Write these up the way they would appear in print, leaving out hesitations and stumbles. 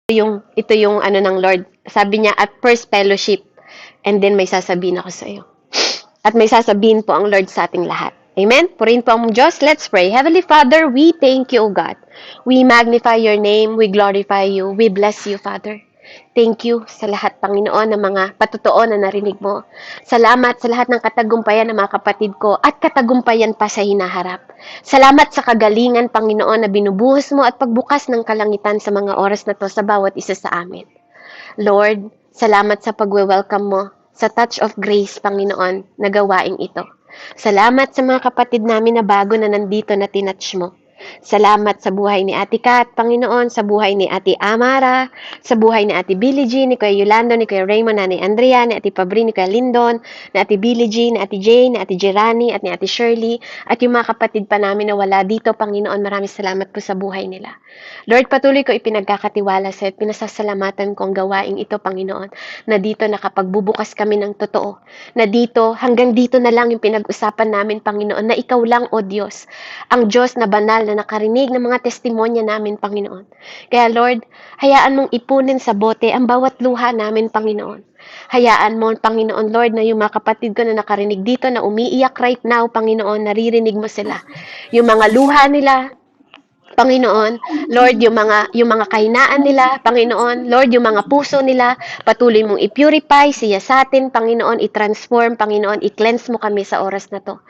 Ito yung ano ng Lord. Sabi niya, at first fellowship. And then may sasabihin ako sa iyo. At may sasabihin po ang Lord sa ating lahat. Amen? Purihin po ang Diyos. Let's pray. Heavenly Father, we thank you, O God. We magnify your name. We glorify you. We bless you, Father. Thank you sa lahat, Panginoon, ng mga patotoo na narinig mo. Salamat sa lahat ng katagumpayan ng mga kapatid ko at katagumpayan pa sa hinaharap. Salamat sa kagalingan, Panginoon, na binubuhos mo at pagbukas ng kalangitan sa mga oras na to sa bawat isa sa amin. Lord, salamat sa pagwe-welcome mo sa touch of grace, Panginoon, na gawaing ito. Salamat sa mga kapatid namin na bago na nandito na tinatch mo. Salamat sa buhay ni Ate Kat, Panginoon, sa buhay ni Ate Amara, sa buhay ni Ate Billie G, ni Kuya Yolando, ni Kuya Raymond, ni Andrea, ni Ate Pabri, ni Kuya Lindon, ni Ate Billie G, ni Ate Jane, ni Ate Gerani, at ni Ate Shirley, at yung mga kapatid pa namin na wala dito, Panginoon, maraming salamat po sa buhay nila. Lord, patuloy ko ipinagkakatiwala sa iyo, pinasasalamatan ko ang gawaing ito, Panginoon, na dito nakapagbubukas kami ng totoo, na dito, hanggang dito na lang yung pinag-usapan namin, Panginoon, na ikaw lang, O Diyos, ang Diyos na banal na nakarinig ng mga testimonya namin, Panginoon. Kaya Lord, hayaan mong ipunin sa bote ang bawat luha namin, Panginoon. Hayaan mo, Panginoon Lord, na yung mga kapatid ko na nakarinig dito na umiiyak right now, Panginoon, naririnig mo sila. Yung mga luha nila, Panginoon, Lord, yung mga kahinaan nila, Panginoon, Lord, yung mga puso nila, patuloy mong i-purify, siya sa atin, Panginoon, i-transform, Panginoon, i-cleanse mo kami sa oras na to.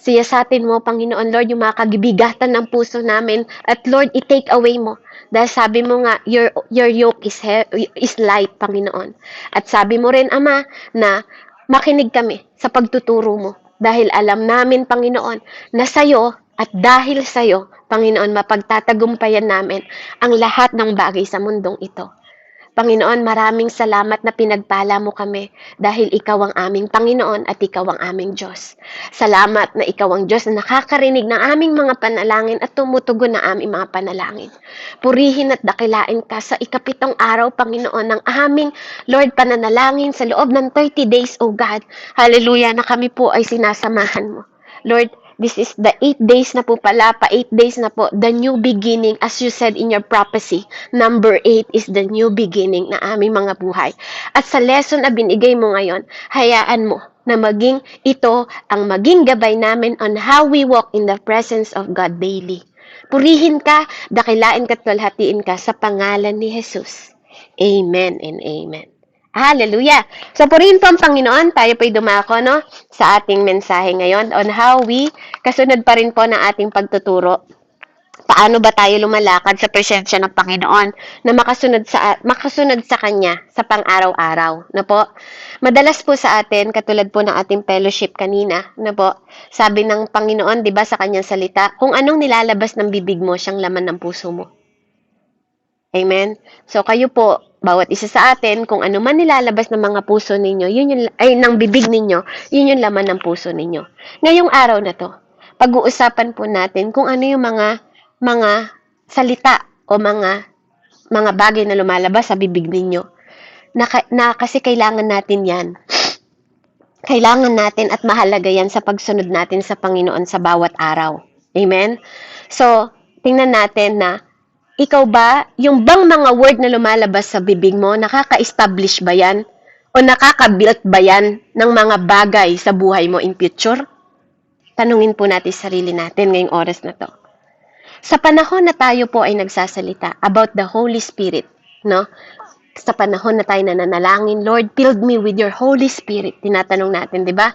Siya sa atin mo, Panginoon, Lord, yung mga kagibigatan ng puso namin, at Lord, i-take away mo. Dahil sabi mo nga, your yoke is light, Panginoon. At sabi mo rin, Ama, na makinig kami sa pagtuturo mo. Dahil alam namin, Panginoon, na sa'yo at dahil sa'yo, Panginoon, mapagtatagumpayan namin ang lahat ng bagay sa mundong ito. Panginoon, maraming salamat na pinagpala mo kami dahil ikaw ang aming Panginoon at ikaw ang aming Diyos. Salamat na ikaw ang Diyos na nakakarinig ng aming mga panalangin at tumutugon na aming mga panalangin. Purihin at dakilain ka sa ikapitong araw, Panginoon, ng aming Lord pananalangin sa loob ng 30 days, O God. Hallelujah, na kami po ay sinasamahan mo. Lord, this is the 8 days na po pala, 8 days na po, the new beginning, as you said in your prophecy. Number 8 is the new beginning na aming mga buhay. At sa lesson na binigay mo ngayon, hayaan mo na maging ito ang maging gabay namin on how we walk in the presence of God daily. Purihin ka, dakilain ka at walhatiin ka sa pangalan ni Jesus. Amen and amen. Hallelujah! So, purihin po ang Panginoon. Tayo po'y dumako, no? Sa ating mensahe ngayon on how we, kasunod pa rin po ng ating pagtuturo. Paano ba tayo lumalakad sa presensya ng Panginoon na makasunod sa Kanya sa pang-araw-araw, na po? Madalas po sa atin, katulad po ng ating fellowship kanina, na po, sabi ng Panginoon, di ba, sa Kanyang salita, kung anong nilalabas ng bibig mo, siyang laman ng puso mo. Amen? So, kayo po, bawat isa sa atin, kung ano man nilalabas ng mga puso ninyo, ng bibig ninyo, yun yung laman ng puso ninyo. Ngayong araw na to, pag-uusapan po natin kung ano yung mga salita o mga bagay na lumalabas sa bibig ninyo. Na kasi kailangan natin yan. Kailangan natin at mahalaga yan sa pagsunod natin sa Panginoon sa bawat araw. Amen? So, tingnan natin na ikaw ba, yung bang mga word na lumalabas sa bibig mo, nakaka-establish ba yan? O nakaka-build ba yan ng mga bagay sa buhay mo in future? Tanungin po natin sarili natin ngayong oras na to. Sa panahon na tayo po ay nagsasalita about the Holy Spirit, no? Sa panahon na tayo nananalangin, Lord, fill me with your Holy Spirit. Tinatanong natin, di ba?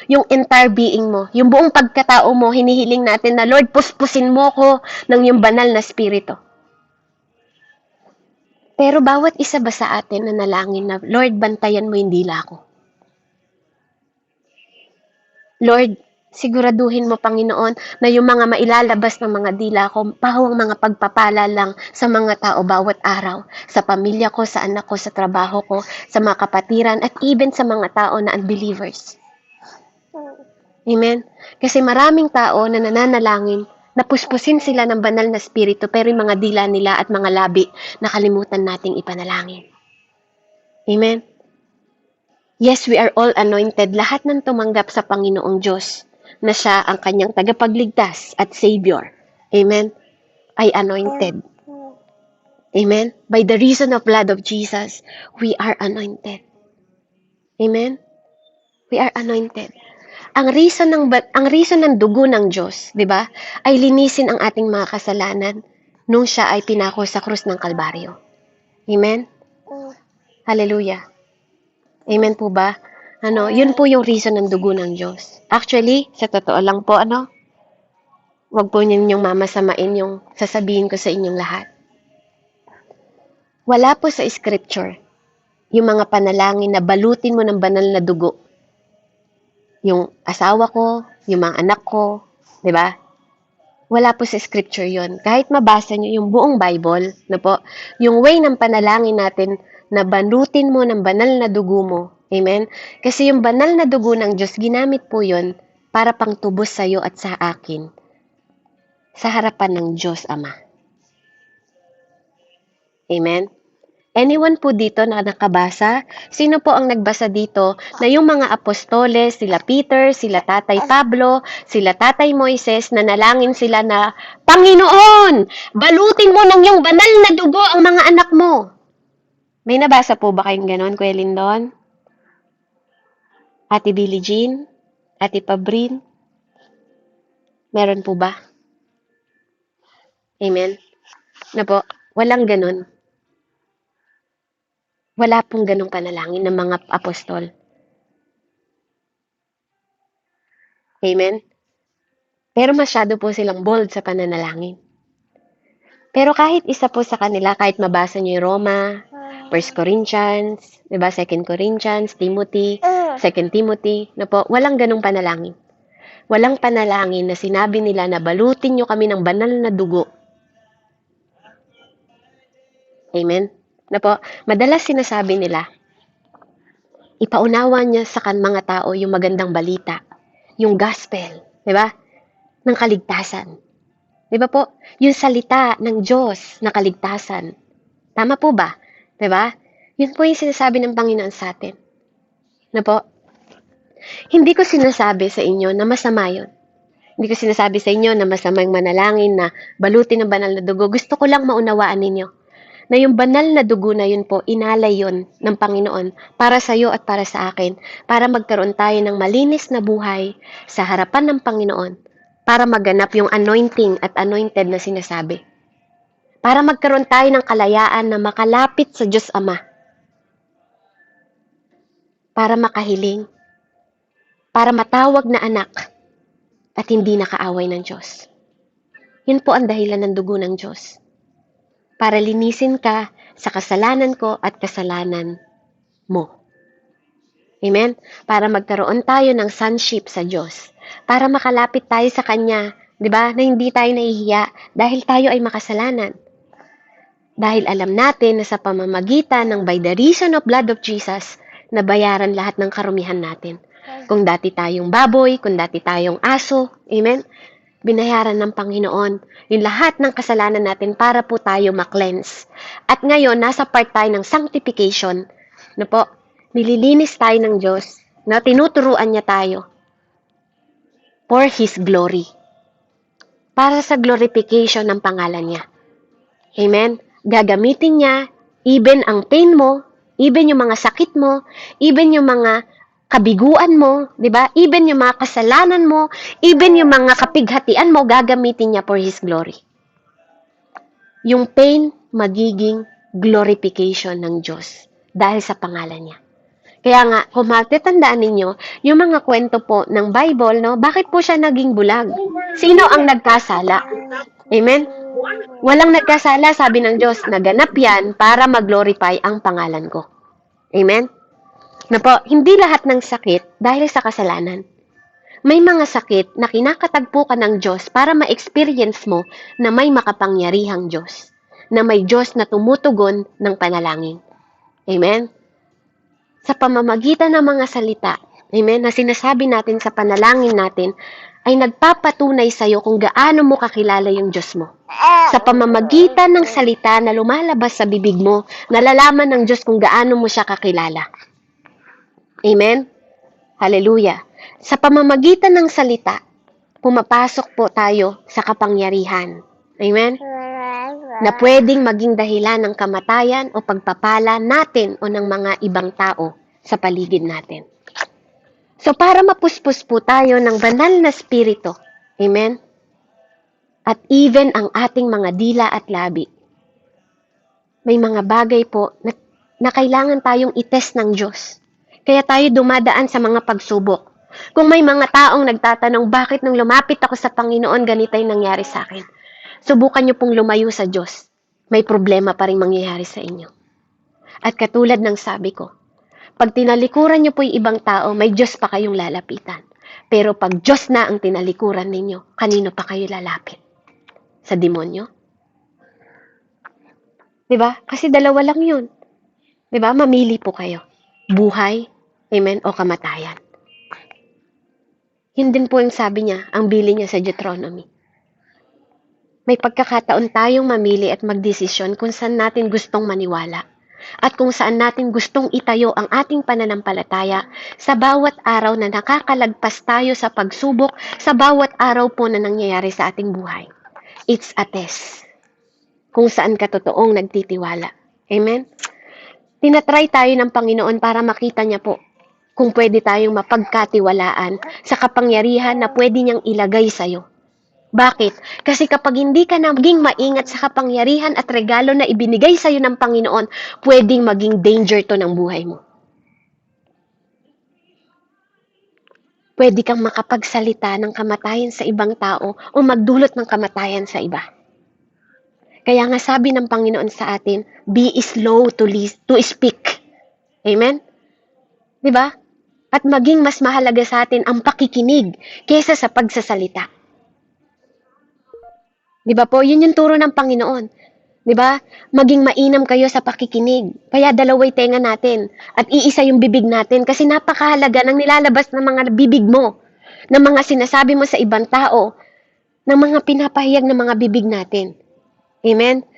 Yung entire being mo, yung buong pagkatao mo, hinihiling natin na, Lord, puspusin mo ko ng yung banal na spirito. Pero bawat isa ba sa atin na nalangin na, Lord, bantayan mo yung dila ko. Lord, siguraduhin mo, Panginoon, na yung mga mailalabas ng mga dila ko, pahawang mga pagpapala lang sa mga tao bawat araw, sa pamilya ko, sa anak ko, sa trabaho ko, sa mga kapatiran, at even sa mga tao na unbelievers. Amen? Kasi maraming tao na nananalangin, napuspusin sila ng banal na spirito, pero yung mga dila nila at mga labi, nakalimutan nating ipanalangin. Amen? Yes, we are all anointed. Lahat ng tumanggap sa Panginoong Diyos, na siya ang kanyang tagapagligtas at Savior. Amen? Ay anointed. Amen? By the reason of blood of Jesus, we are anointed. Amen? We are anointed. Ang reason ng dugo ng Diyos, 'di ba? Ay linisin ang ating mga kasalanan nung siya ay pinako sa krus ng Kalbaryo. Amen? Hallelujah. Amen po ba? Yun po yung reason ng dugo ng Diyos. Actually, sa totoo lang po, wag po ninyong mamasamain yung sasabihin ko sa inyong lahat. Wala po sa scripture yung mga panalangin na balutin mo ng banal na dugo. Yung asawa ko, yung mga anak ko, di ba? Wala po sa scripture yon. Kahit mabasa nyo yung buong Bible, yung way ng panalangin natin na balutin mo ng banal na dugo mo. Amen? Kasi yung banal na dugo ng Diyos, ginamit po yon para pang tubos sa'yo at sa akin sa harapan ng Diyos Ama. Amen? Anyone po dito na nakabasa? Sino po ang nagbasa dito na yung mga apostoles, sila Peter, sila Tatay Pablo, sila Tatay Moises, nanalangin sila na, Panginoon, balutin mo ng yung banal na dugo ang mga anak mo. May nabasa po ba kayong ganon, Kuya Lindon? Ate Billie Jean? Ate Pabrin? Meron po ba? Amen? Walang ganon. Wala pong ganong panalangin ng mga apostol. Amen? Pero masyado po silang bold sa pananalangin. Pero kahit isa po sa kanila, kahit mabasa nyo yung Roma, 1 Corinthians, diba? 2 Corinthians, Timothy, 2 Timothy, walang ganong panalangin. Walang panalangin na sinabi nila na balutin nyo kami ng banal na dugo. Amen? Madalas sinasabi nila, ipaunawa niya sa mga tao yung magandang balita, yung gospel, di ba? Ng kaligtasan. Di ba po? Yung salita ng Diyos na kaligtasan. Tama po ba? Di ba? Yun po yung sinasabi ng Panginoon sa atin. Hindi ko sinasabi sa inyo na masama yun. Hindi ko sinasabi sa inyo na masama yung manalangin na balutin ng banal na dugo. Gusto ko lang maunawaan ninyo na yung banal na dugo na yun po, inalay yun ng Panginoon para sa iyo at para sa akin, para magkaroon tayo ng malinis na buhay sa harapan ng Panginoon, para maganap yung anointing at anointed na sinasabi. Para magkaroon tayo ng kalayaan na makalapit sa Diyos Ama. Para makahiling. Para matawag na anak at hindi nakaaway ng Diyos. Yun po ang dahilan ng dugo ng Diyos. Para linisin ka sa kasalanan ko at kasalanan mo. Amen? Para magkaroon tayo ng sonship sa Diyos. Para makalapit tayo sa Kanya, di ba? Na hindi tayo nahihiya dahil tayo ay makasalanan. Dahil alam natin na sa pamamagitan ng by the reason of blood of Jesus, nabayaran lahat ng karumihan natin. Kung dati tayong baboy, kung dati tayong aso, amen? Binayaran ng Panginoon yung lahat ng kasalanan natin para po tayo ma-cleanse. At ngayon, nasa part tayo ng sanctification. Nililinis tayo ng Diyos. Tinuturuan niya tayo for His glory. Para sa glorification ng pangalan niya. Amen? Gagamitin niya, even ang pain mo, even yung mga sakit mo, even yung mga kabiguan mo, di ba? Even yung mga kasalanan mo, even yung mga kapighatian mo, gagamitin niya for His glory. Yung pain, magiging glorification ng Diyos dahil sa pangalan niya. Kaya nga, kung matatandaan ninyo, yung mga kwento po ng Bible, bakit po siya naging bulag? Sino ang nagkasala? Amen? Walang nagkasala, sabi ng Diyos, naganap yan para mag-glorify ang pangalan ko. Amen? Hindi lahat ng sakit dahil sa kasalanan. May mga sakit na kinakatagpo ka ng Diyos para ma-experience mo na may makapangyarihang Diyos. Na may Diyos na tumutugon ng panalangin. Amen? Sa pamamagitan ng mga salita, amen, na sinasabi natin sa panalangin natin, ay nagpapatunay sa iyo kung gaano mo kakilala yung Diyos mo. Sa pamamagitan ng salita na lumalabas sa bibig mo, nalalaman ng Diyos kung gaano mo siya kakilala. Amen? Hallelujah. Sa pamamagitan ng salita, pumapasok po tayo sa kapangyarihan. Amen? na pwedeng maging dahilan ng kamatayan o pagpapala natin o ng mga ibang tao sa paligid natin. So para mapuspos po tayo ng banal na spirito, amen? At even ang ating mga dila at labi, may mga bagay po na kailangan tayong itest ng Diyos. Kaya tayo dumadaan sa mga pagsubok. Kung may mga taong nagtatanong, bakit nung lumapit ako sa Panginoon, ganito yung nangyari sa akin? Subukan niyo pong lumayo sa Diyos. May problema pa rin mangyayari sa inyo. At katulad ng sabi ko, pag tinalikuran niyo po yung ibang tao, may Diyos pa kayong lalapitan. Pero pag Diyos na ang tinalikuran ninyo, kanino pa kayo lalapit? Sa demonyo? Diba? Kasi dalawa lang yun. Diba? Mamili po kayo. Buhay, amen, o kamatayan. Yun din po yung sabi niya, ang bili niya sa Deuteronomy. May pagkakataon tayong mamili at magdesisyon kung saan natin gustong maniwala at kung saan natin gustong itayo ang ating pananampalataya sa bawat araw na nakakalagpas tayo sa pagsubok, sa bawat araw po na nangyayari sa ating buhay. It's a test kung saan ka totoong nagtitiwala. Amen? Tinatry tayo ng Panginoon para makita niya po kung pwede tayong mapagkatiwalaan sa kapangyarihan na pwede niyang ilagay sa'yo. Bakit? Kasi kapag hindi ka naging maingat sa kapangyarihan at regalo na ibinigay sa'yo ng Panginoon, pwedeng maging danger to ng buhay mo. Pwede kang makapagsalita ng kamatayan sa ibang tao o magdulot ng kamatayan sa iba. Kaya nga sabi ng Panginoon sa atin, be slow to speak. Amen? Diba? At maging mas mahalaga sa atin ang pakikinig kaysa sa pagsasalita. Di ba po? Yun yung turo ng Panginoon. Di ba? Maging mainam kayo sa pakikinig. Kaya dalaway tenga natin. At iisa yung bibig natin. Kasi napakahalaga ng nilalabas ng mga bibig mo. Ng mga sinasabi mo sa ibang tao. Ng mga pinapahayag ng mga bibig natin. Amen?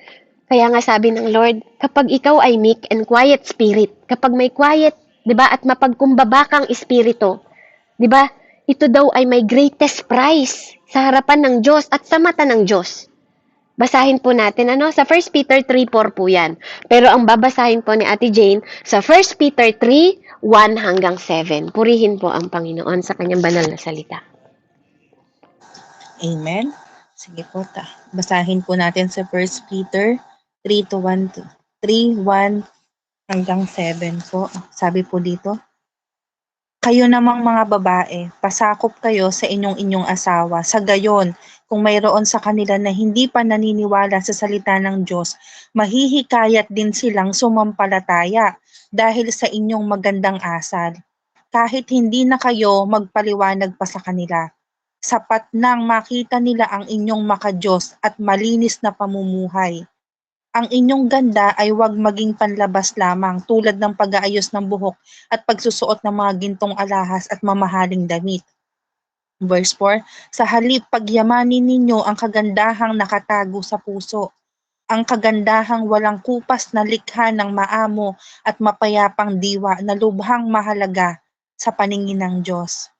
Kaya nga sabi ng Lord, kapag ikaw ay meek and quiet spirit, kapag may quiet, di ba, at mapagkumbaba kang espiritu, di ba, ito daw ay may greatest prize sa harapan ng Diyos at sa mata ng Diyos. Basahin po natin sa 1 Peter 3:4 po yan. Pero ang babasahin po ni Ate Jane sa 1 Peter 3:1 hanggang 7. Purihin po ang Panginoon sa kanyang banal na salita. Amen. Sige po, basahin po natin sa 1 Peter 3:1 hanggang 7 po. Sabi po dito, kayo namang mga babae, pasakop kayo sa inyong asawa. Sa gayon, kung mayroon sa kanila na hindi pa naniniwala sa salita ng Diyos, mahihikayat din silang sumampalataya dahil sa inyong magandang asal. Kahit hindi na kayo magpaliwanag pa sa kanila, sapat nang makita nila ang inyong makadiyos at malinis na pamumuhay. Ang inyong ganda ay huwag maging panlabas lamang tulad ng pag-aayos ng buhok at pagsusuot ng mga gintong alahas at mamahaling damit. Verse 4, sa halip pagyamanin ninyo ang kagandahang nakatago sa puso, ang kagandahang walang kupas na likha ng maamo at mapayapang diwa na lubhang mahalaga sa paningin ng Diyos.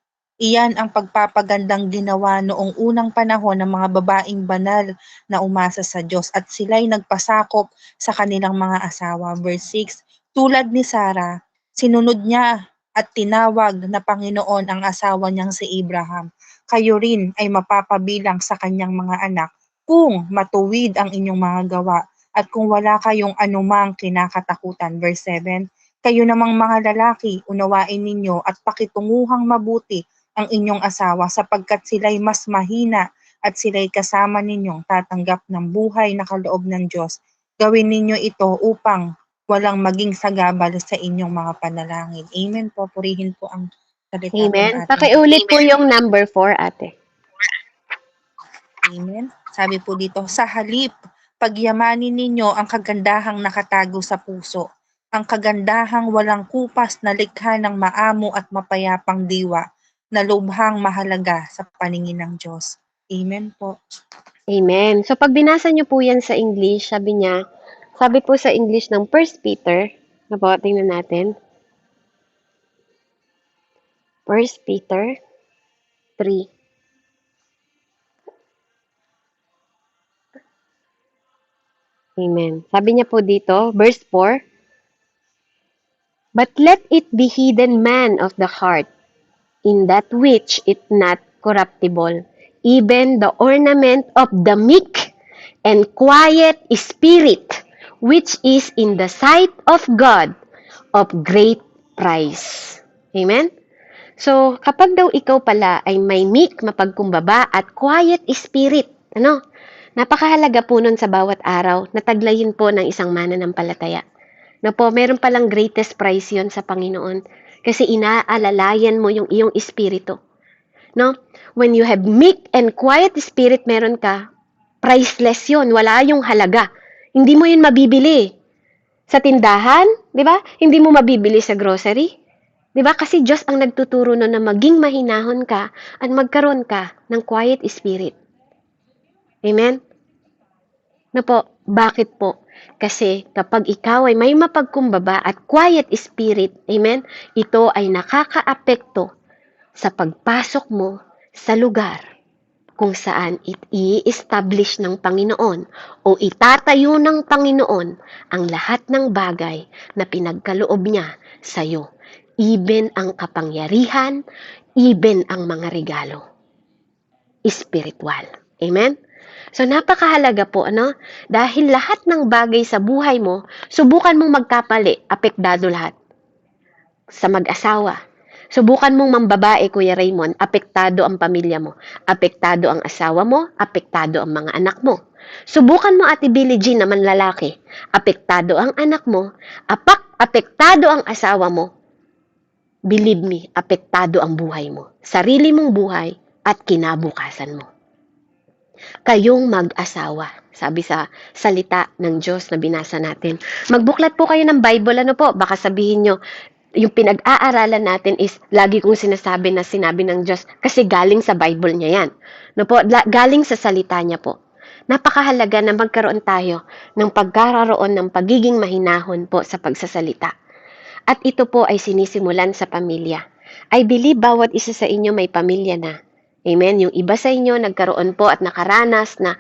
Iyan ang pagpapagandang ginawa noong unang panahon ng mga babaeng banal na umasa sa Diyos at sila'y nagpasakop sa kanilang mga asawa. Verse 6, tulad ni Sarah, sinunod niya at tinawag na Panginoon ang asawa niyang si Abraham. Kayo rin ay mapapabilang sa kanyang mga anak kung matuwid ang inyong mga gawa at kung wala kayong anumang kinakatakutan. Verse 7, kayo namang mga lalaki, unawain ninyo at pakitunguhang mabuti ang inyong asawa sapagkat sila'y mas mahina at sila'y kasama ninyong tatanggap ng buhay na kaloob ng Diyos. Gawin ninyo ito upang walang maging sagabal sa inyong mga panalangin. Amen po. Purihin po ang salita ng Amen? ating Pakiulit po yung number 4, ate. Amen. Sabi po dito, sa halip, pagyamanin ninyo ang kagandahang nakatago sa puso, ang kagandahang walang kupas na likha ng maamo at mapayapang diwa, na lubhang mahalaga sa paningin ng Diyos. Amen po. Amen. So pag binasa niyo po yan sa English, sabi po sa English ng 1 Peter, tingnan natin. 1 Peter 3. Amen. Sabi niya po dito, verse 4, "But let it be hidden man of the heart, in that which is not corruptible, even the ornament of the meek and quiet spirit, which is in the sight of God of great price." Amen? So, kapag daw ikaw pala ay may meek, mapagkumbaba, at quiet spirit, napakahalaga po nun sa bawat araw na taglayin po ng isang mananampalataya. Meron palang greatest prize yon sa Panginoon kasi inaalalayan mo yung iyong espiritu. No? When you have meek and quiet spirit, meron ka, priceless yon, wala yung halaga. Hindi mo yun mabibili sa tindahan, di ba? Hindi mo mabibili sa grocery. Di ba? Kasi Diyos ang nagtuturo na maging mahinahon ka at magkaroon ka ng quiet spirit. Amen? Bakit po? Kasi kapag ikaw ay may mapagkumbaba at quiet spirit, amen, ito ay nakakaapekto sa pagpasok mo sa lugar kung saan i-establish ng Panginoon o itatayo ng Panginoon ang lahat ng bagay na pinagkaloob niya sa iyo. Even ang kapangyarihan, even ang mga regalo. Spiritual. Amen? So, napakahalaga po, Dahil lahat ng bagay sa buhay mo, subukan mong magkapali, apektado lahat. Sa mag-asawa, subukan mong mambabae, Kuya Raymond, apektado ang pamilya mo. Apektado ang asawa mo, apektado ang mga anak mo. Subukan mo, Ate Billie Jean, naman lalaki, apektado ang anak mo, apektado ang asawa mo. Believe me, apektado ang buhay mo, sarili mong buhay at kinabukasan mo. Kayong mag-asawa, sabi sa salita ng Diyos na binasa natin. Magbuklat po kayo ng Bible, baka sabihin nyo, yung pinag-aaralan natin is lagi kong sinasabi na sinabi ng Diyos kasi galing sa Bible niya yan. Galing sa salita niya po. Napakahalaga na magkaroon tayo ng pagkakaroon ng pagiging mahinahon po sa pagsasalita. At ito po ay sinisimulan sa pamilya. I believe bawat isa sa inyo may pamilya na. Amen? Yung iba sa inyo nagkaroon po at nakaranas na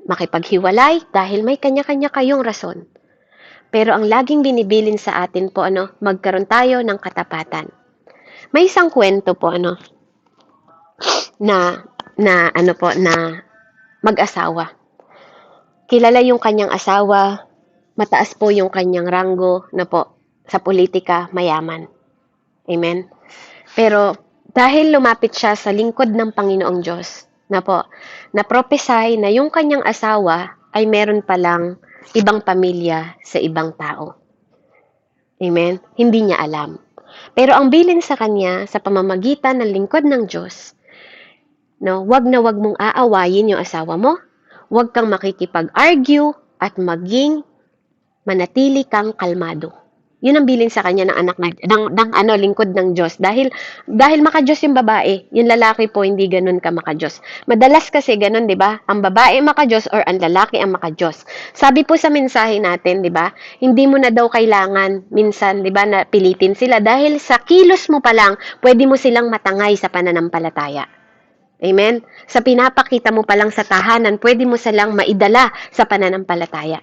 makipaghiwalay dahil may kanya-kanya kayong rason. Pero ang laging binibilin sa atin po, magkaroon tayo ng katapatan. May isang kwento po, na mag-asawa. Kilala yung kanyang asawa, mataas po yung kanyang ranggo, sa politika, mayaman. Amen? Pero, dahil lumapit siya sa lingkod ng Panginoong Diyos, na-prophesy na yung kanyang asawa ay meron palang ibang pamilya sa ibang tao. Amen? Hindi niya alam. Pero ang bilin sa kanya, sa pamamagitan ng lingkod ng Diyos, wag na wag mong aawayin yung asawa mo, wag kang makikipag-argue, at manatili kang kalmado. Yun ang bilin sa kanya ng anak ng lingkod ng Diyos. Dahil maka-Diyos yung babae, yung lalaki po hindi ganun ka maka-Diyos. Madalas kasi ganun, 'di ba? Ang babae maka-Diyos or ang lalaki ang maka-Diyos. Sabi po sa mensahe natin, 'di ba? Hindi mo na daw kailangan minsan, 'di ba, na pilitin sila dahil sa kilos mo pa lang, pwede mo silang matangay sa pananampalataya. Amen? Sa pinapakita mo pa lang sa tahanan, pwede mo silang maidala sa pananampalataya.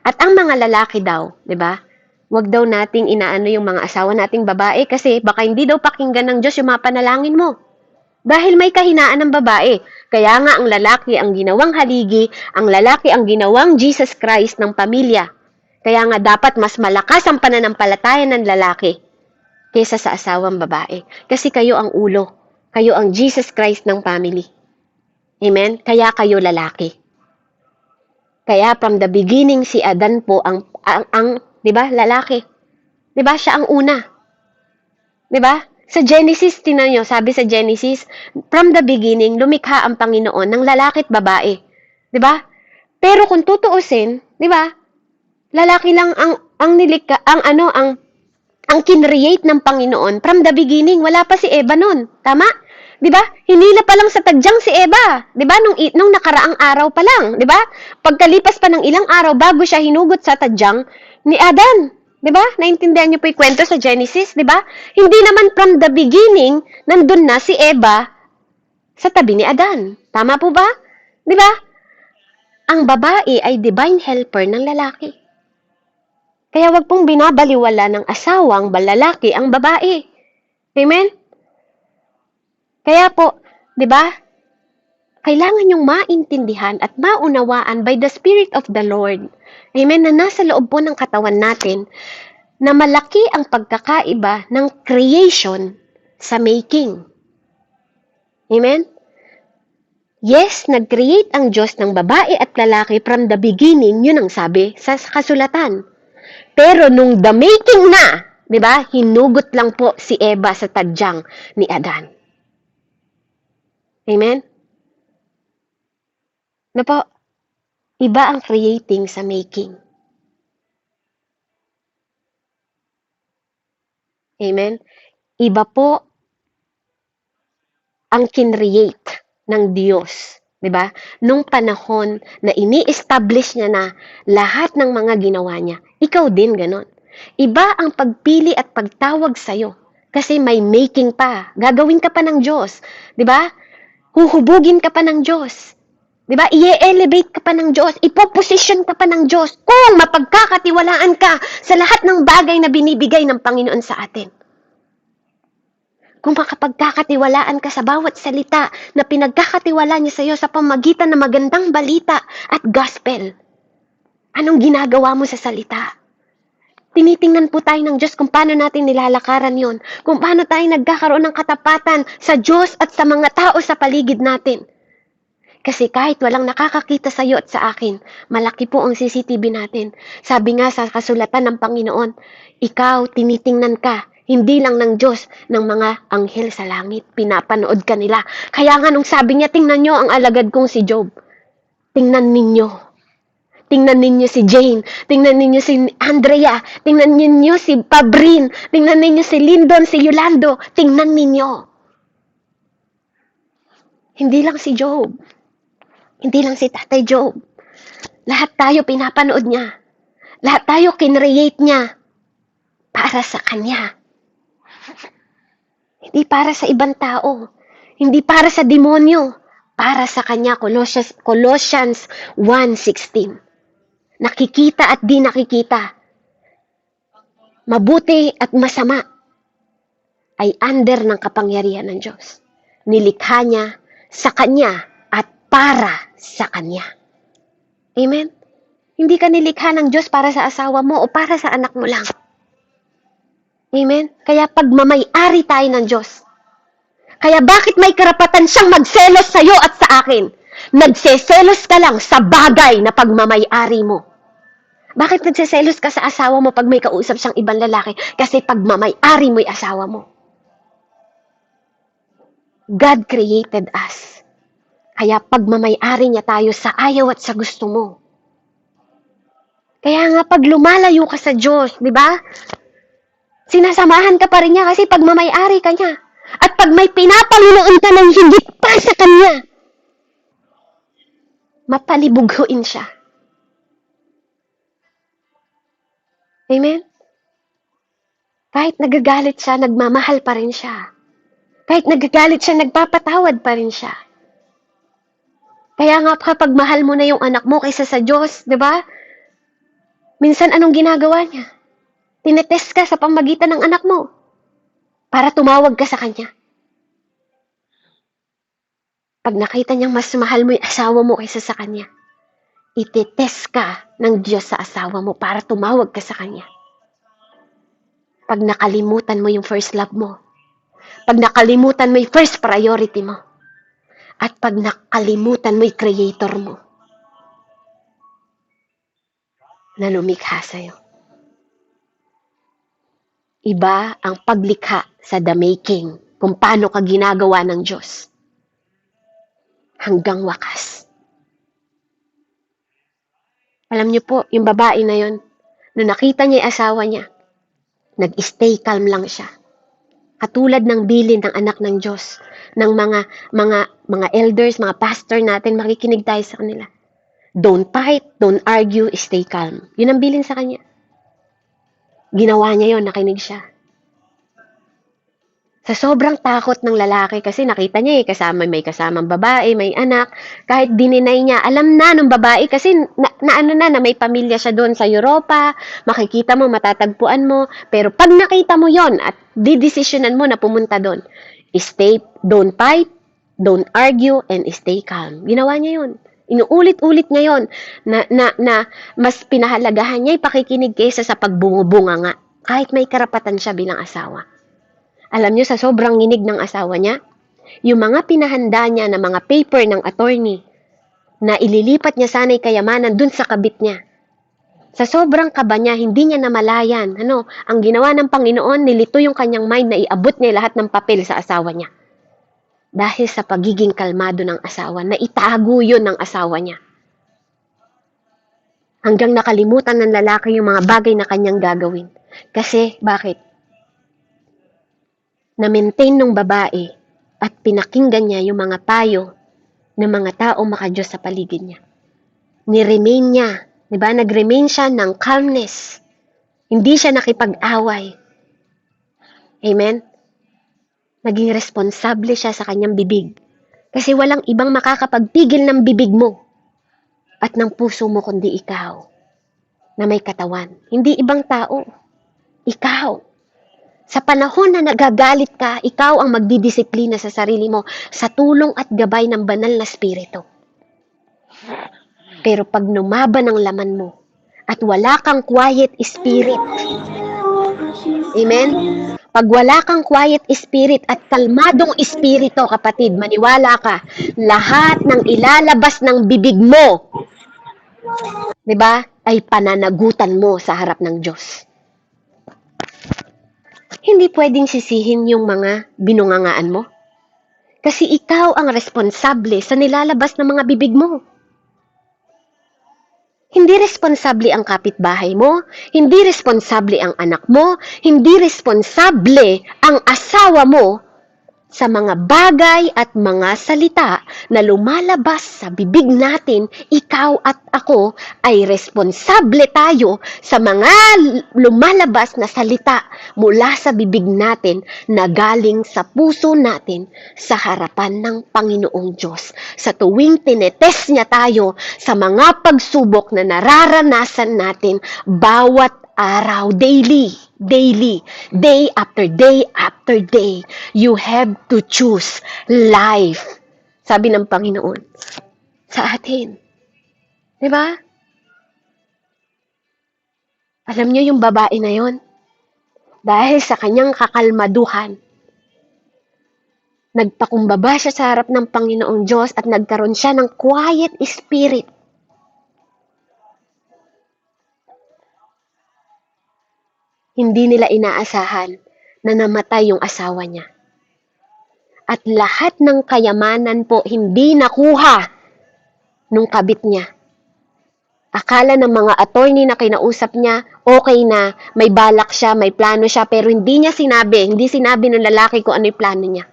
At ang mga lalaki daw, 'di ba? Wag daw nating inaano yung mga asawa nating babae kasi baka hindi daw pakinggan ng Diyos yung mga panalangin mo. Dahil may kahinaan ng babae. Kaya nga ang lalaki ang ginawang haligi, ang lalaki ang ginawang Jesus Christ ng pamilya. Kaya nga dapat mas malakas ang pananampalataya ng lalaki kaysa sa asawang babae. Kasi kayo ang ulo. Kayo ang Jesus Christ ng family. Amen? Kaya kayo lalaki. Kaya from the beginning si Adan po ang 'di ba? Lalaki. 'Di ba? Siya ang una. 'Di ba? Sa Genesis, tingnan niyo, sabi sa Genesis, from the beginning, lumikha ang Panginoon ng lalaki at babae. 'Di ba? Pero kung tutuusin, 'di ba? Lalaki lang ang nilikha, ang kinreate ng Panginoon from the beginning. Wala pa si Eva noon. Tama? 'Di ba? Hinila pa lang sa tadyang si Eva, 'di ba? Nung nakaraang araw pa lang, 'di ba? Pagkalipas pa ng ilang araw bago siya hinugot sa tadyang ni Adan, 'di ba? Naintindihan niyo po 'yung kwento sa Genesis, 'di ba? Hindi naman from the beginning nandun na si Eva sa tabi ni Adan. Tama po ba? 'Di ba? ang babae ay divine helper ng lalaki. Kaya wag pong binabaliwala ng asawang lalaki ang babae. Amen? Kaya po, di ba, kailangan yung maintindihan at maunawaan by the Spirit of the Lord. Amen? Na nasa loob po ng katawan natin na malaki ang pagkakaiba ng creation sa making. Amen? Yes, nag-create ang Diyos ng babae at lalaki from the beginning, yun ang sabi sa kasulatan. Pero nung the making na, di ba, hinugot lang po si Eva sa tadyang ni Adan. Amen? Na po, iba ang creating sa making. Amen? Iba po ang kinreate ng Diyos. 'Di ba? Nung panahon na ini-establish niya na lahat ng mga ginawa niya, ikaw din ganon. Iba ang pagpili at pagtawag sa'yo. Kasi may making pa. Gagawin ka pa ng Diyos. 'Di ba? Huhubugin ka pa ng Diyos. 'Di ba? I-elevate ka pa ng Diyos. Ipoposition ka pa ng Diyos. Kung mapagkakatiwalaan ka sa lahat ng bagay na binibigay ng Panginoon sa atin. Kung makapagkakatiwalaan ka sa bawat salita na pinagkakatiwala niya sa iyo sa pamagitan ng magandang balita at gospel. Anong ginagawa mo sa salita? Tinitingnan po tayo ng Diyos kung paano natin nilalakaran yon, kung paano tayo nagkakaroon ng katapatan sa Diyos at sa mga tao sa paligid natin. Kasi kahit walang nakakakita sa iyo at sa akin, malaki po ang CCTV natin. Sabi nga sa kasulatan ng Panginoon, ikaw tinitingnan ka, hindi lang ng Diyos, ng mga anghel sa langit. Pinapanood ka nila. Kaya nga nung sabi niya, tingnan nyo ang alagad kong si Job. Tingnan ninyo. Tingnan ninyo si Jane. Tingnan ninyo si Andrea. Tingnan ninyo si Pabrin. Tingnan ninyo si Lyndon, si Yolando. Tingnan ninyo. Hindi lang si Job. Hindi lang si Tatay Job. Lahat tayo pinapanood niya. Lahat tayo kinreate niya para sa Kanya. Hindi para sa ibang tao. Hindi para sa demonyo. Para sa Kanya. Colossians 1:16. Nakikita at di nakikita. Mabuti at masama ay under ng kapangyarihan ng Diyos. Nilikha niya sa Kanya at para sa Kanya. Amen? Hindi ka nilikha ng Diyos para sa asawa mo o para sa anak mo lang. Amen? Kaya pagmamay-ari tayo ng Diyos. Kaya bakit may karapatan siyang magselos sa'yo at sa akin? Nagseselos ka lang sa bagay na pagmamay-ari mo. Bakit nagseselos ka sa asawa mo pag may kausap siyang ibang lalaki? Kasi pagmamay-ari mo'y asawa mo. God created us. Kaya pagmamay-ari niya tayo sa ayaw at sa gusto mo. Kaya nga pag lumalayo ka sa Diyos, di ba? Sinasamahan ka pa rin niya kasi pagmamay-ari ka niya. At pag may pinapanginoon ka ng higit pa sa kanya, mapalibughuin siya. Amen? Kahit nagagalit siya, nagmamahal pa rin siya. Kahit nagagalit siya, nagpapatawad pa rin siya. Kaya nga kapag mahal mo na yung anak mo kaysa sa Diyos, di ba? Minsan anong ginagawa niya? Tinetest ka sa pamagitan ng anak mo para tumawag ka sa kanya. Pag nakita niyang mas mahal mo yung asawa mo kaysa sa kanya, itetest ka ng Diyos sa asawa mo para tumawag ka sa kanya. Pag nakalimutan mo yung first love mo, pag nakalimutan mo yung first priority mo, at pag nakalimutan mo yung creator mo, na lumikha sa'yo. Iba ang paglikha sa the making, kung paano ka ginagawa ng Diyos. Hanggang wakas. Alam niyo po, yung babae na yun, nung nakita niya yung asawa niya, nag-stay calm lang siya. Katulad ng bilin ng anak ng Diyos, ng mga elders, mga pastor natin, makikinig tayo sa kanila. Don't fight, don't argue, stay calm. Yun ang bilin sa kanya. Ginawa niya yon, nakinig siya. Sa sobrang takot ng lalaki kasi nakita niya may kasamang babae, may anak, kahit dininay niya, alam na ng babae kasi na may pamilya siya doon sa Europa, makikita mo, matatagpuan mo, pero pag nakita mo yon at didesisyonan mo na pumunta doon, stay, don't fight, don't argue, and stay calm. Ginawa niya yun. Inuulit-ulit niya yun na mas pinahalagahan niya yung pakikinig kaysa sa pagbungubunga nga, kahit may karapatan siya bilang asawa. Alam niyo, sa sobrang nginig ng asawa niya, yung mga pinahanda niya na mga paper ng attorney na ililipat niya sana'y kayamanan dun sa kabit niya. Sa sobrang kaba niya, hindi niya namalayan. Ang ginawa ng Panginoon, nilito yung kanyang mind na iabot niya lahat ng papel sa asawa niya. Dahil sa pagiging kalmado ng asawa, na itago yun ng asawa niya. Hanggang nakalimutan ng lalaki yung mga bagay na kanyang gagawin. Kasi, bakit? Na-maintain ng babae at pinakinggan niya yung mga payo ng mga taong makadiyos sa paligid niya. Ni-remain niya, diba? Nag-remain siya ng calmness. Hindi siya nakipag-away. Amen? Naging responsable siya sa kanyang bibig. Kasi walang ibang makakapagpigil ng bibig mo at ng puso mo kundi ikaw na may katawan. Hindi ibang tao. Ikaw. Sa panahon na nagagalit ka, ikaw ang magdidisiplina sa sarili mo sa tulong at gabay ng banal na spirito. Pero pag numaban ang laman mo at wala kang quiet spirit, amen? Pag wala kang quiet spirit at kalmadong espiritu, kapatid, maniwala ka, lahat ng ilalabas ng bibig mo, di ba, ay pananagutan mo sa harap ng Diyos. Hindi pwedeng sisihin yung mga binungangaan mo. Kasi ikaw ang responsable sa nilalabas ng mga bibig mo. Hindi responsable ang kapitbahay mo, hindi responsable ang anak mo, hindi responsable ang asawa mo sa mga bagay at mga salita na lumalabas sa bibig natin. Ikaw at ako ay responsable tayo sa mga lumalabas na salita mula sa bibig natin na galing sa puso natin sa harapan ng Panginoong Diyos. Sa tuwing tinetest niya tayo sa mga pagsubok na nararanasan natin bawat araw, daily, day after day, you have to choose life. Sabi ng Panginoon sa atin. Diba? Alam niyo yung babae na yon, dahil sa kanyang kakalmaduhan, nagpakumbaba siya sa harap ng Panginoong Diyos at nagkaroon siya ng quiet spirit. Hindi nila inaasahan na namatay yung asawa niya. At lahat ng kayamanan po hindi nakuha nung kabit niya. Akala ng mga attorney na kinausap niya, okay na, may balak siya, may plano siya, pero hindi sinabi ng lalaki kung ano yung plano niya.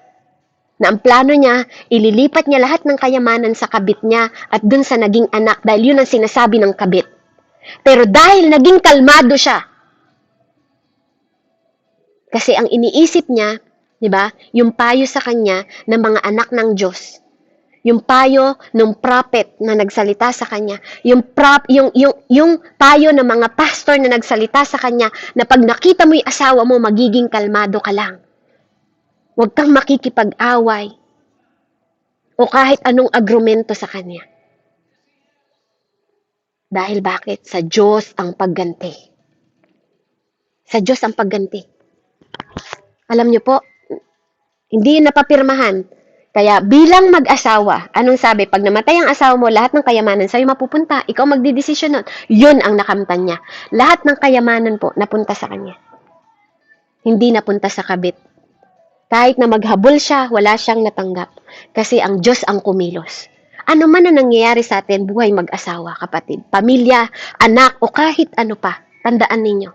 Na ang plano niya, ililipat niya lahat ng kayamanan sa kabit niya at dun sa naging anak dahil yun ang sinasabi ng kabit. Pero dahil naging kalmado siya, kasi ang iniisip niya, di ba, yung payo sa kanya ng mga anak ng Diyos, yung payo ng prophet na nagsalita sa kanya, yung payo ng mga pastor na nagsalita sa kanya, na pag nakita mo yung asawa mo, magiging kalmado ka lang. Huwag kang makikipag-away o kahit anong agrumento sa kanya. Dahil bakit? Sa Diyos ang pagganti. Sa Diyos ang pagganti. Alam niyo po, hindi napapirmahan. Kaya bilang mag-asawa, anong sabi? Pag namatay ang asawa mo, lahat ng kayamanan sa'yo mapupunta. Ikaw magdidesisyon nun. Yun ang nakamtan niya. Lahat ng kayamanan po, napunta sa kanya. Hindi napunta sa kabit. Kahit na maghabol siya, wala siyang natanggap. Kasi ang Diyos ang kumilos. Ano man ang nangyayari sa atin, buhay mag-asawa, kapatid, pamilya, anak, o kahit ano pa, tandaan ninyo,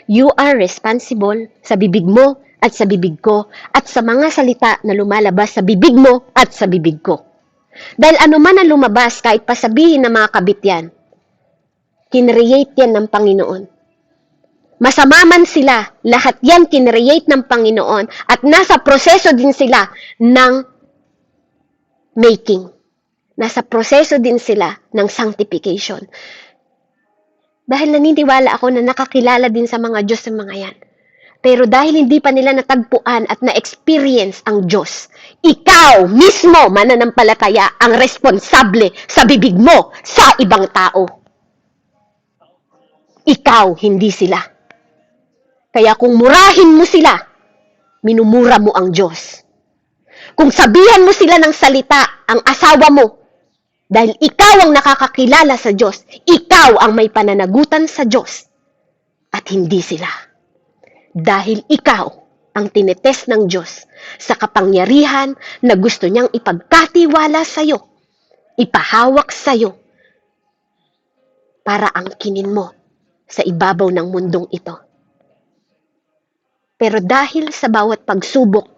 you are responsible sa bibig mo at sa bibig ko at sa mga salita na lumalabas sa bibig mo at sa bibig ko. Dahil ano man ang lumabas, kahit pasabihin ng mga kabit yan, kinreate yan ng Panginoon. Masama man sila, lahat yan kinreate ng Panginoon at nasa proseso din sila ng making. Nasa proseso din sila ng sanctification. Dahil naniniwala ako na nakakilala din sa mga Diyos ng mga yan. Pero dahil hindi pa nila natagpuan at na-experience ang Diyos, ikaw mismo, mananampalataya, ang responsable sa bibig mo sa ibang tao. Ikaw, hindi sila. Kaya kung murahin mo sila, minumura mo ang Diyos. Kung sabihan mo sila ng salita, ang asawa mo, dahil ikaw ang nakakakilala sa Diyos, ikaw ang may pananagutan sa Diyos, at hindi sila. Dahil ikaw ang tinetest ng Diyos sa kapangyarihan na gusto niyang ipagkatiwala sa iyo, ipahawak sa iyo, para angkinin mo sa ibabaw ng mundong ito. Pero dahil sa bawat pagsubok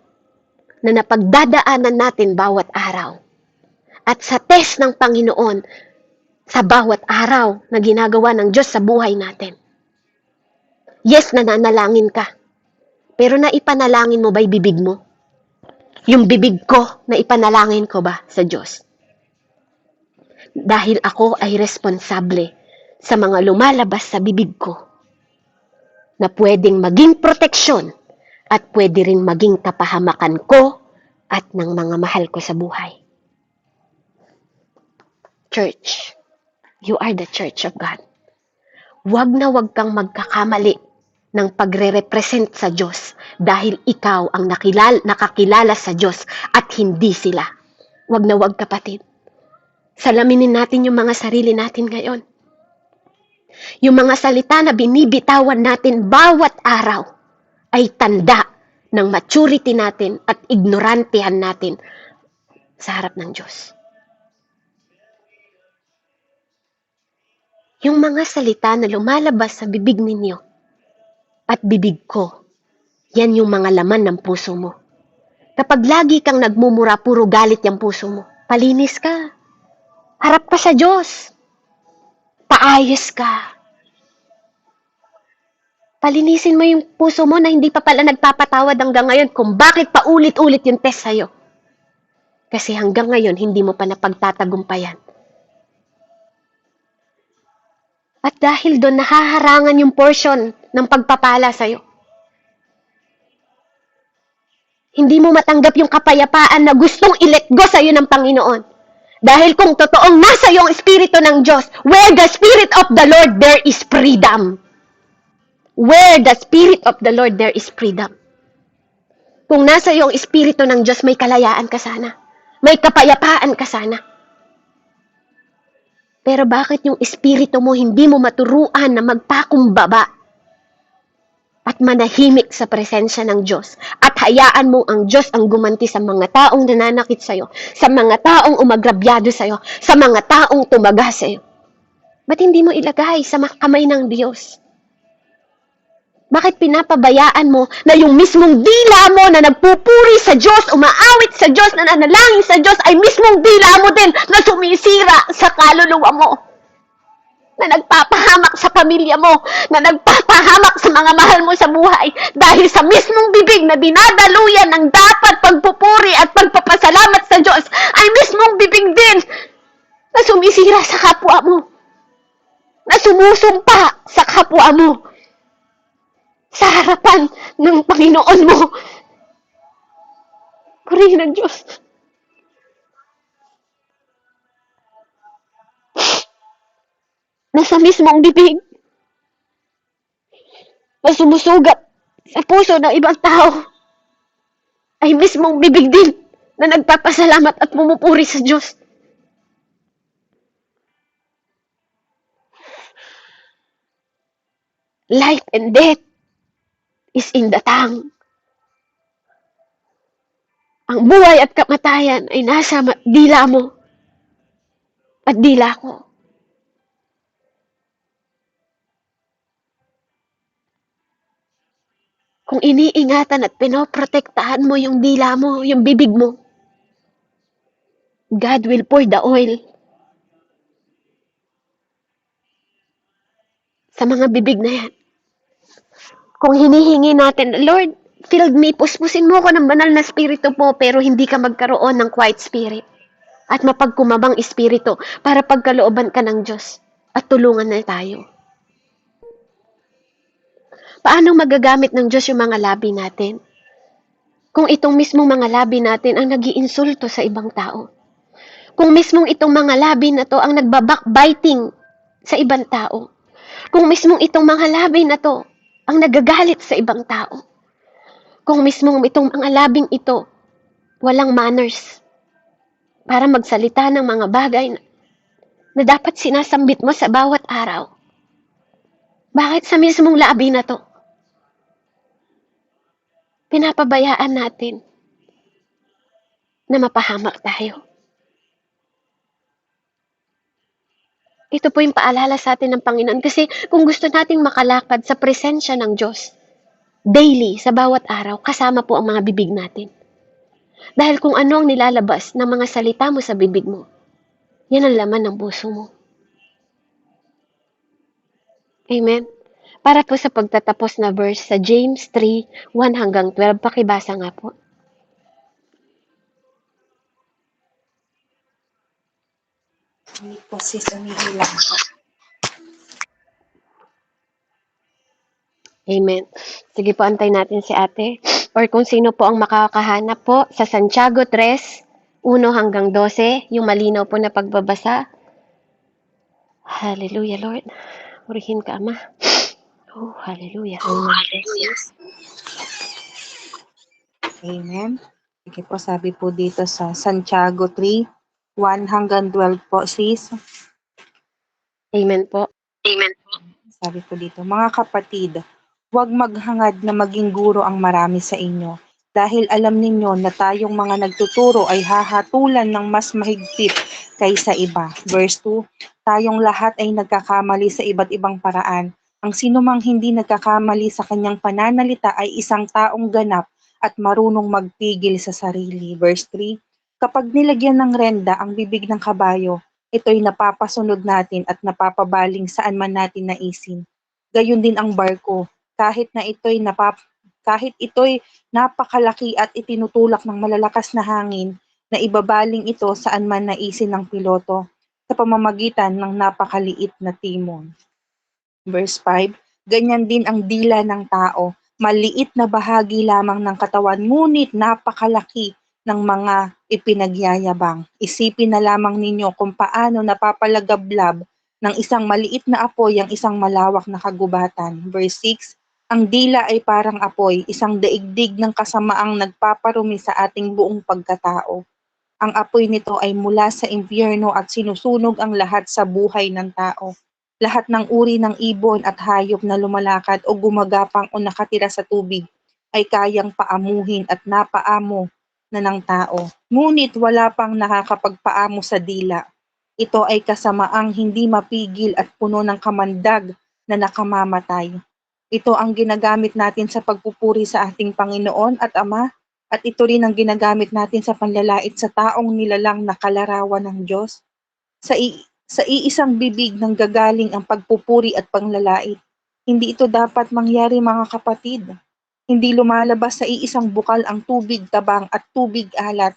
na napagdadaanan natin bawat araw, at sa test ng Panginoon sa bawat araw na ginagawa ng Diyos sa buhay natin, yes, nananalangin ka. Pero naipanalangin mo ba'y bibig mo? Yung bibig ko, naipanalangin ko ba sa Diyos? Dahil ako ay responsable sa mga lumalabas sa bibig ko na pwedeng maging proteksyon at pwede rin maging kapahamakan ko at ng mga mahal ko sa buhay. Church, you are the church of God. Wag na wag kang magkakamali ng pagre-represent sa Diyos dahil ikaw ang nakakilala sa Diyos at hindi sila. Wag na wag, kapatid. Salaminin natin yung mga sarili natin ngayon. Yung mga salita na binibitawan natin bawat araw ay tanda ng maturity natin at ignorantehan natin sa harap ng Diyos. Yung mga salita na lumalabas sa bibig ninyo at bibig ko, yan yung mga laman ng puso mo. Kapag lagi kang nagmumura, puro galit yung puso mo, palinis ka. Harap ka sa Diyos. Paayos ka. Palinisin mo yung puso mo na hindi pa pala nagpapatawad hanggang ngayon kung bakit paulit-ulit yung test sa'yo. Kasi hanggang ngayon, hindi mo pa napagtatagumpayan. At dahil doon, nahaharangan yung portion ng pagpapala sa'yo. Hindi mo matanggap yung kapayapaan na gustong i-let go sa'yo ng Panginoon. Dahil kung totoong nasa yung Espiritu ng Diyos, where the Spirit of the Lord, there is freedom. Where the Spirit of the Lord, there is freedom. Kung nasa yung Espiritu ng Diyos, may kalayaan ka sana. May kapayapaan ka sana. Pero bakit yung espiritu mo hindi mo maturuan na magpakumbaba at manahimik sa presensya ng Diyos at hayaan mo ang Diyos ang gumanti sa mga taong nananakit sa'yo, sa mga taong umagrabyado sa'yo, sa mga taong tumaga sa'yo? Ba't hindi mo ilagay sa kamay ng Diyos? Bakit pinapabayaan mo na yung mismong dila mo na nagpupuri sa Diyos, umaawit sa Diyos, nananalangin sa Diyos, ay mismong dila mo din na sumisira sa kaluluwa mo? Na nagpapahamak sa pamilya mo, na nagpapahamak sa mga mahal mo sa buhay, dahil sa mismong bibig na dinadaluyan ng dapat pagpupuri at pagpapasalamat sa Diyos, ay mismong bibig din na sumisira sa kapwa mo, na sumusumpa sa kapwa mo, sa harapan ng Panginoon mo. Purihin ng Diyos. Nasa mismong bibig na sumusugat sa puso ng ibang tao ay mismong bibig din na nagpapasalamat at pumupuri sa Diyos. Life and death is in the tongue. Ang buhay at kamatayan ay nasa dila mo at dila ko. Kung iniingatan at pinoprotektahan mo yung dila mo, yung bibig mo, God will pour the oil sa mga bibig na yan. Kung hinihingi natin, Lord, filled me, puspusin mo ko ng banal na spirito po, pero hindi ka magkaroon ng quiet spirit at mapagkumabang espiritu para pagkalooban ka ng Diyos at tulungan na tayo. Paano magagamit ng Diyos yung mga labi natin? Kung itong mismong mga labi natin ang nag-iinsulto sa ibang tao. Kung mismong itong mga labi na to ang nagbabackbiting sa ibang tao. Kung mismong itong mga labi na to ang nagagalit sa ibang tao. Kung mismong itong mga labing ito walang manners para magsalita ng mga bagay na dapat sinasambit mo sa bawat araw. Bakit sa mismong labi na to? Pinapabayaan natin na mapahamak tayo. Ito po yung paalala sa atin ng Panginoon kasi kung gusto nating makalakad sa presensya ng Diyos, daily, sa bawat araw, kasama po ang mga bibig natin. Dahil kung ano ang nilalabas ng mga salita mo sa bibig mo, yan ang laman ng puso mo. Amen? Para po sa pagtatapos na verse sa James 3:1-12, pakibasa nga po. Hindi po sis, umiilang po. Amen. Sige po, antay natin si ate. Or kung sino po ang makakahanap po sa Santiago 3:1-12, yung malinaw po na pagbabasa. Hallelujah, Lord. Purihin ka, Ama. Oh, hallelujah. Amen. Sige po, sabi po dito sa Santiago 3:1-12 po sis. Amen po. Sabi po dito, mga kapatid, huwag maghangad na maging guro ang marami sa inyo, dahil alam ninyo na tayong mga nagtuturo ay hahatulan ng mas mahigpit kaysa iba. Verse 2, tayong lahat ay nagkakamali sa iba't ibang paraan. Ang sinumang hindi nagkakamali sa kanyang pananalita ay isang taong ganap at marunong magpigil sa sarili. Verse 3, kapag nilagyan ng renda ang bibig ng kabayo, ito'y napapasunod natin at napapabaling saan man natin naisin. Gayon din ang barko, kahit ito'y napakalaki at itinutulak ng malalakas na hangin, na ibabaling ito saan man naisin ng piloto sa pamamagitan ng napakaliit na timon. Verse 5, ganyan din ang dila ng tao, maliit na bahagi lamang ng katawan, ngunit napakalaki ng mga ipinagyayabang. Isipin na lamang ninyo kung paano napapalagablab ng isang maliit na apoy ang isang malawak na kagubatan. Verse 6, ang dila ay parang apoy, isang daigdig ng kasamaang nagpaparumi sa ating buong pagkatao. Ang apoy nito ay mula sa impyerno at sinusunog ang lahat sa buhay ng tao. Lahat ng uri ng ibon at hayop na lumalakad o gumagapang o nakatira sa tubig ay kayang paamuhin at napaamo na ng tao. Ngunit wala pang nakakapagpaamo sa dila. Ito ay kasamaang hindi mapigil at puno ng kamandag na nakamamatay. Ito ang ginagamit natin sa pagpupuri sa ating Panginoon at Ama, at ito rin ang ginagamit natin sa panlalait sa taong nilalang na kalarawan ng Diyos. Sa iisang bibig nang gagaling ang pagpupuri at panglalait. Hindi ito dapat mangyari, mga kapatid. Hindi lumalabas sa iisang bukal ang tubig tabang at tubig alat.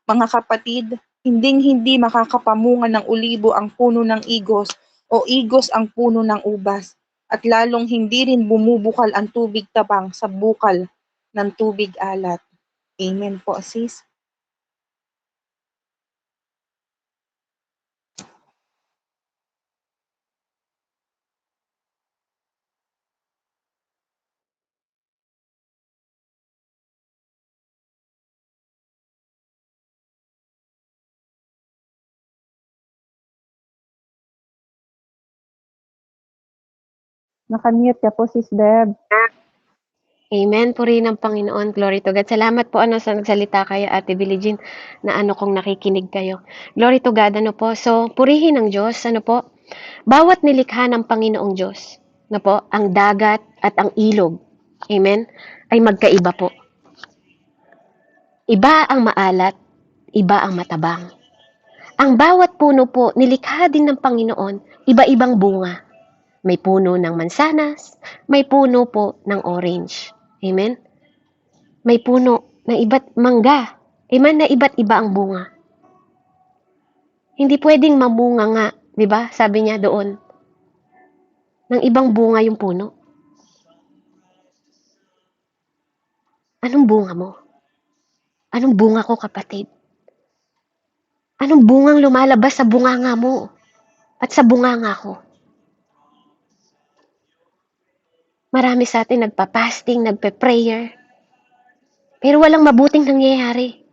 Mga kapatid, hinding-hindi makakapamunga ng olibo ang puno ng igos o igos ang puno ng ubas. At lalong hindi rin bumubukal ang tubig tabang sa bukal ng tubig alat. Amen po, sis. Nakamute ka po, sis Deb. Amen. Purihin ng Panginoon. Glory to God. Salamat po sa nagsalita kayo, Ate Billie Jean, na kung nakikinig kayo. Glory to God, po. So, purihin ng Diyos, po. Bawat nilikha ng Panginoong Diyos, po, ang dagat at ang ilog, amen, ay magkaiba po. Iba ang maalat, iba ang matabang. Ang bawat puno po, nilikha din ng Panginoon, iba-ibang bunga. May puno ng mansanas, may puno po ng orange. Amen? May puno ng iba't mangga. Amen? Na iba't iba ang bunga. Hindi pwedeng mamunga nga, di ba? Sabi niya doon, ng ibang bunga yung puno. Anong bunga mo? Anong bunga ko, kapatid? Anong bungang lumalabas sa bunganga mo at sa bunganga ko? Marami sa atin nagpa-fasting, nagpe-prayer, pero walang mabuting nangyayari.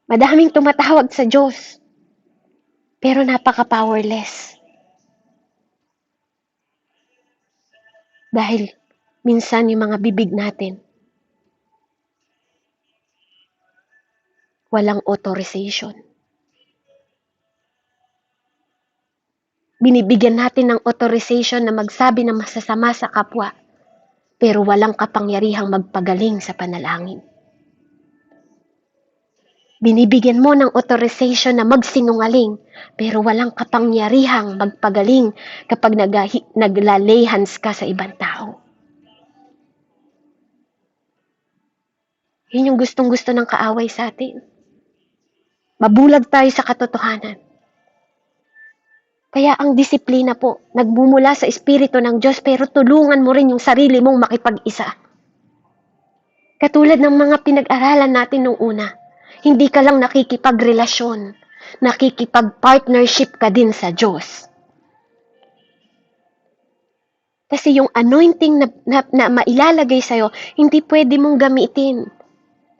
Madaming tumatawag sa Diyos, pero napaka-powerless. Dahil minsan yung mga bibig natin, walang authorization. Binibigyan natin ng authorization na magsabi ng masasama sa kapwa, pero walang kapangyarihang magpagaling sa panalangin. Binibigyan mo ng authorization na magsinungaling, pero walang kapangyarihang magpagaling kapag naglalay hands ka sa ibang tao. Yun yung gustong-gusto ng kaaway sa atin. Mabulag tayo sa katotohanan. Kaya ang disiplina po, nagmumula sa Espiritu ng Diyos, pero tulungan mo rin yung sarili mong makipag-isa. Katulad ng mga pinag-aralan natin nung una, hindi ka lang nakikipagrelasyon, nakikipag-partnership ka din sa Diyos. Kasi yung anointing na mailalagay sa'yo, hindi pwede mong gamitin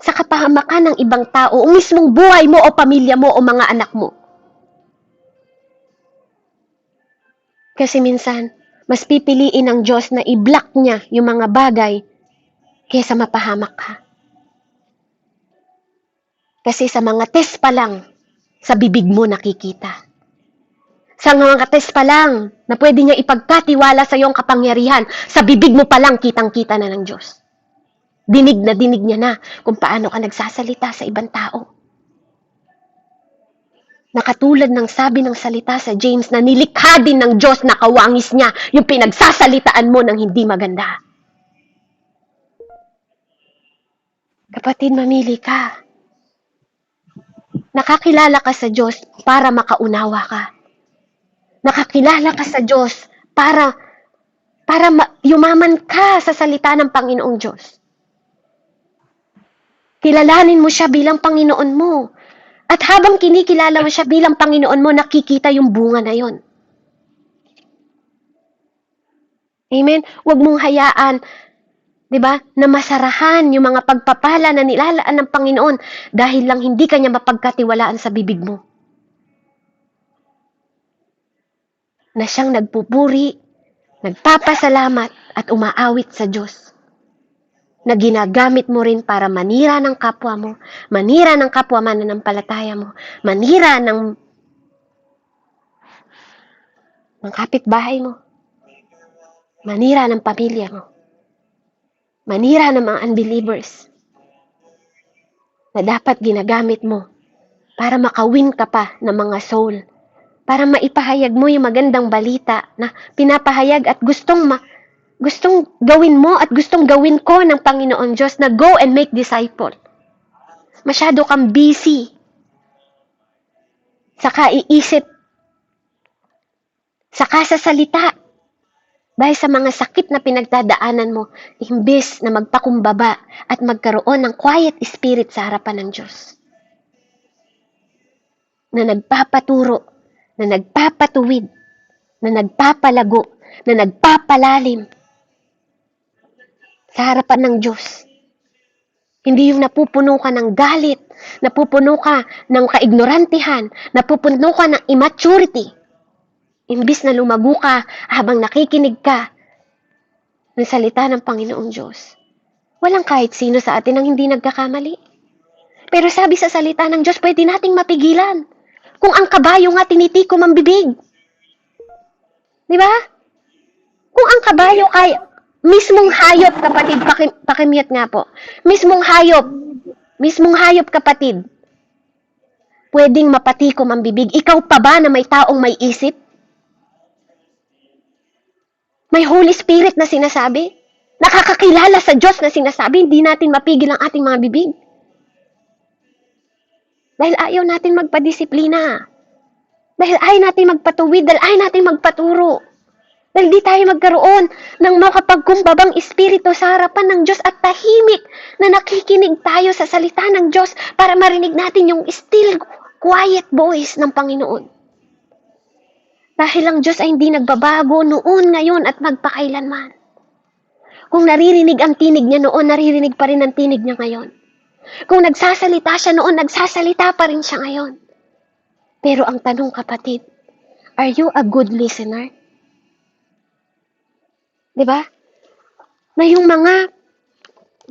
sa kapahamakan ng ibang tao, o mismong buhay mo o pamilya mo o mga anak mo. Kasi minsan, mas pipiliin ng Diyos na i-block niya yung mga bagay kaysa mapahamak ka. Kasi sa mga test pa lang, sa bibig mo nakikita. Sa mga test pa lang, na pwede niya ipagkatiwala sa iyong kapangyarihan, sa bibig mo pa lang kitang-kita na ng Diyos. Dinig niya na kung paano ka nagsasalita sa ibang tao. Nakatulad ng sabi ng salita sa James na nilikha din ng Diyos na kawangis niya yung pinagsasalitaan mo ng hindi maganda. Kapatid, mamili ka. Nakakilala ka sa Diyos para makaunawa ka. Nakakilala ka sa Diyos para yumaman ka sa salita ng Panginoong Diyos. Kilalanin mo siya bilang Panginoon mo. At habang kinikilala mo siya bilang Panginoon mo, nakikita yung bunga na yon. Amen? Huwag mong hayaan, di ba, na masarahan yung mga pagpapala na nilalaan ng Panginoon dahil lang hindi kanya mapagkatiwalaan sa bibig mo. Na siyang nagpupuri, nagpapasalamat at umaawit sa Diyos. Na ginagamit mo rin para manira ng kapwa mo, manira ng kapwa mananampalataya mo, manira ng kapitbahay mo, manira ng pamilya mo, manira ng mga unbelievers, na dapat ginagamit mo para makawin ka pa ng mga soul, para maipahayag mo yung magandang balita na pinapahayag at gustong gawin mo at gustong gawin ko ng Panginoon Diyos na go and make disciple. Masyado kang busy sa kaiisip, sa kasasalita, dahil sa mga sakit na pinagdadaanan mo, imbes na magpakumbaba at magkaroon ng quiet spirit sa harapan ng Diyos. Na nagpapaturo, na nagpapatuwid, na nagpapalago, na nagpapalalim sa harapan ng Diyos. Hindi yung napupuno ka ng galit, napupuno ka ng kaignorantihan, napupuno ka ng immaturity. Imbis na lumago ka habang nakikinig ka ng salita ng Panginoong Diyos. Walang kahit sino sa atin ang hindi nagkakamali. Pero sabi sa salita ng Diyos, pwede nating mapigilan. Kung ang kabayo nga tinitikom ang bibig. Di ba? Kung ang kabayo kaya, mismong hayop, kapatid, pakimyat nga po. Mismong hayop, kapatid, pwedeng mapatikom ang bibig. Ikaw pa ba na may taong may isip? May Holy Spirit na sinasabi. Nakakakilala sa Diyos na sinasabi, hindi natin mapigil ang ating mga bibig. Dahil ayaw natin magpadisiplina. Dahil ayaw natin magpatuwid, dahil ayaw natin magpaturo. Dahil di tayo magkaroon ng makapagkumbabang espiritu sa harapan ng Diyos at tahimik na nakikinig tayo sa salita ng Diyos para marinig natin yung still quiet voice ng Panginoon. Dahil ang Diyos ay hindi nagbabago noon, ngayon at magpakailanman. Kung naririnig ang tinig niya noon, naririnig pa rin ang tinig niya ngayon. Kung nagsasalita siya noon, nagsasalita pa rin siya ngayon. Pero ang tanong, kapatid, are you a good listener? Diba? Na yung mga,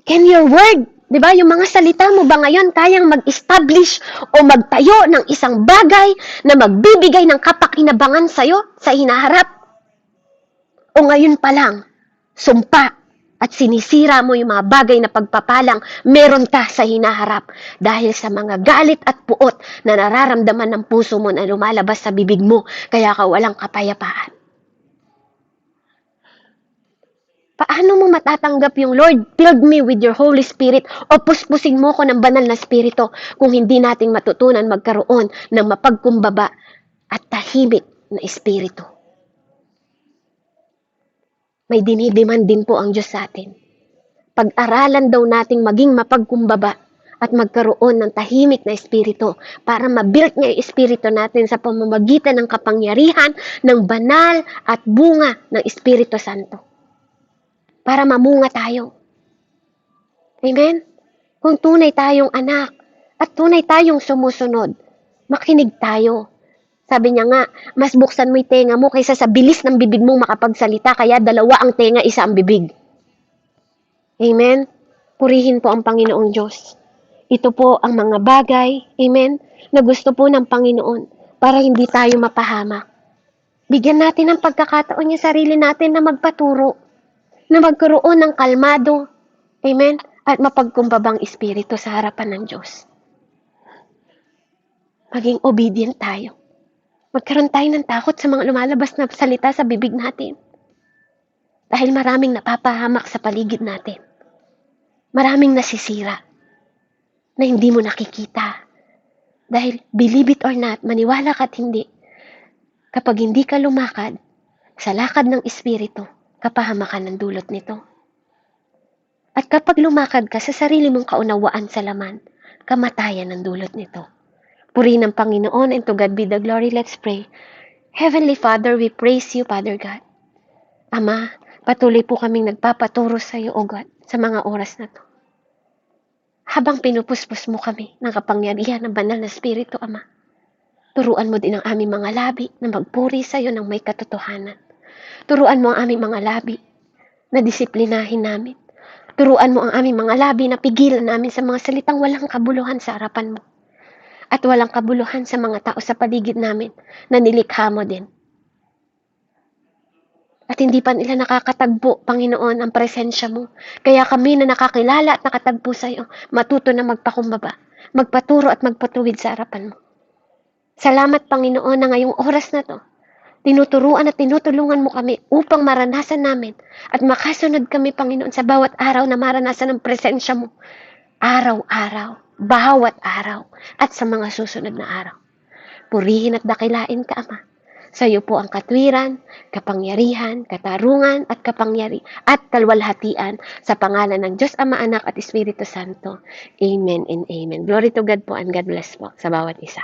can your word, diba? Yung mga salita mo ba ngayon kayang mag-establish o magtayo ng isang bagay na magbibigay ng kapakinabangan sa'yo sa hinaharap? O ngayon pa lang, sumpa at sinisira mo yung mga bagay na pagpapalang meron ka sa hinaharap dahil sa mga galit at puot na nararamdaman ng puso mo na lumalabas sa bibig mo kaya ka walang kapayapaan. Paano mo matatanggap yung Lord, filled me with your Holy Spirit o puspusin mo ko ng banal na spirito kung hindi natin matutunan magkaroon ng mapagkumbaba at tahimik na espiritu? May dinidiman din po ang Diyos sa atin. Pag-aralan daw nating maging mapagkumbaba at magkaroon ng tahimik na espiritu para mabuild niya yung espiritu natin sa pamamagitan ng kapangyarihan ng banal at bunga ng Espiritu Santo. Para mamunga tayo. Amen? Kung tunay tayong anak at tunay tayong sumusunod, makinig tayo. Sabi niya nga, mas buksan mo yung tenga mo kaysa sa bilis ng bibig mong makapagsalita, kaya dalawa ang tenga, isa ang bibig. Amen? Purihin po ang Panginoong Diyos. Ito po ang mga bagay, amen, na gusto po ng Panginoon para hindi tayo mapahamak. Bigyan natin ng pagkakataon yung sarili natin na magpaturo, na magkaroon ng kalmado, amen, at mapagkumbabang espiritu sa harapan ng Diyos. Maging obedient tayo. Magkaroon tayo ng takot sa mga lumalabas na salita sa bibig natin. Dahil maraming napapahamak sa paligid natin. Maraming nasisira na hindi mo nakikita. Dahil believe it or not, maniwala ka't hindi, kapag hindi ka lumakad sa lakad ng espiritu, kapahamakan ng dulot nito. At kapag lumakad ka sa sarili mong kaunawaan sa laman, kamatayan ng dulot nito. Purihin ng Panginoon, and to God be the glory. Let's pray. Heavenly Father, we praise you, Father God. Ama, patuloy po kaming nagpapaturo sa iyo, O God, sa mga oras na to. Habang pinupuspos mo kami ng kapangyarihan ng banal na Espiritu, Ama, turuan mo din ang aming mga labi na magpuri sa iyo ng may katotohanan. Turuan mo ang aming mga labi na disiplinahin namin. Turuan mo ang aming mga labi na pigilan namin sa mga salitang walang kabuluhan sa harapan mo. At walang kabuluhan sa mga tao sa paligid namin na nilikha mo din. At hindi pa nila nakakatagpo, Panginoon, ang presensya mo. Kaya kami na nakakilala at nakatagpo sa iyo, matuto na magpakumbaba, magpaturo at magpatuwid sa harapan mo. Salamat, Panginoon, na ngayong oras na to, tinuturuan at tinutulungan mo kami upang maranasan namin at makasunod kami, Panginoon, sa bawat araw na maranasan ang presensya mo. Araw-araw, bawat araw, at sa mga susunod na araw. Purihin at dakilain ka, Ama. Sa iyo po ang katwiran, kapangyarihan, katarungan, at kalwalhatian sa pangalan ng Diyos Ama, Anak, at Espiritu Santo. Amen and amen. Glory to God po and God bless po sa bawat isa.